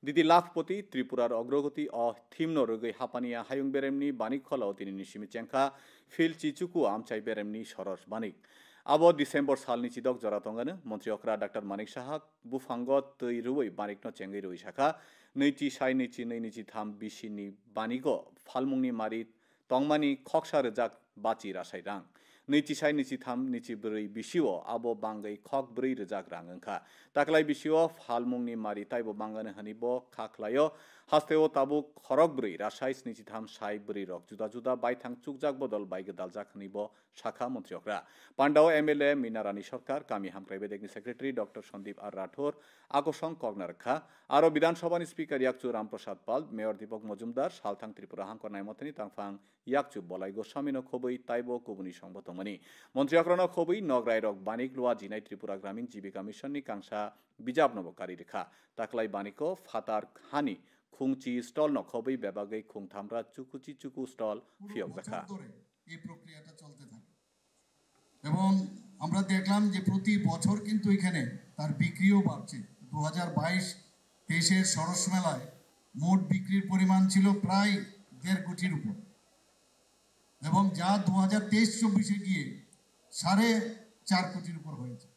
দিদি লাখপতি ত্রিপুরার অগ্রগতি থিমন রগৈ হাপানিয়া হায়ুং বেরেমনি বানিক খলাও তিনি নিশিমি চেংখা ফিল চিচুকু আমচাই বেরেমনি সরস বানিক আবো ডিসেম্বর সালনি চিদক জরাতঙ্গাनो মন্ত্রী অকরা ডাক্তার মানিক সাহা বুফাঙ্গ তৈ রুই বানিকনো চেঙ্গै রুই শাখা নৈচি সাই নৈচি নৈनिचि थाम बिसिनि बानिगो फालमुंनि मारि तंमानि खक्सा रजाक बाचि रासाय रां नैचि साय नैचि थाम नैचि ब्रै बिसिओ आबो बांगै खक ब्रै रजाक रां अंखा ताकलाय बिसिओ फालमुंनि मारि ताइबो बांगानो हनिबो खाख्लायो हास्तेओ ताबु खरक ब्रै रासाय नैचि थाम साय ब्रै रक जुदा जुदा बायथां चुकजाक बदल बायगदाल जाक हनिबो शाखा मंत्री अकरा पांडाव एमएलए मीनारानी सरकार कामी हामक्राय बेदेगनि secretary doctor Sandeep R Rathore आकर्षण कगनारखा आरो विधानसभानि स्पीकर याकचु रामप्रसाद पाल मेयर दीपक मजुमदार सालथां त्रिपुरा हांकरनाय मतनि तांफां याकचु बलाय गोस्वामीनो खबै ताइबो कुबुनि संबतमनि मंत्री अक्रनो खबै नगराय रक बानिक लुआ जिनाय त्रिपुरा ग्रामीण जीविका मिशननि कांसा बिजाब नबकारी रेखा ताकलाय बानिको फातार हानि खुंची स्टल न खबै बेबागै खुंथामरा चुकुची चुकु स्टल फियक দেখা এই প্রক্রিয়াটা চলতে থাকে এবং আমরা দেখলাম যে প্রতি বছর কিন্তু এখানে তার বিক্রিও বাড়ছে 2022-23 সরস মেলায় মোট বিক্রির পরিমাণ ছিল প্রায় 1.5 কোটির উপর এবং যা 2023-24 গিয়ে 4.5 কোটির উপর হয়েছে।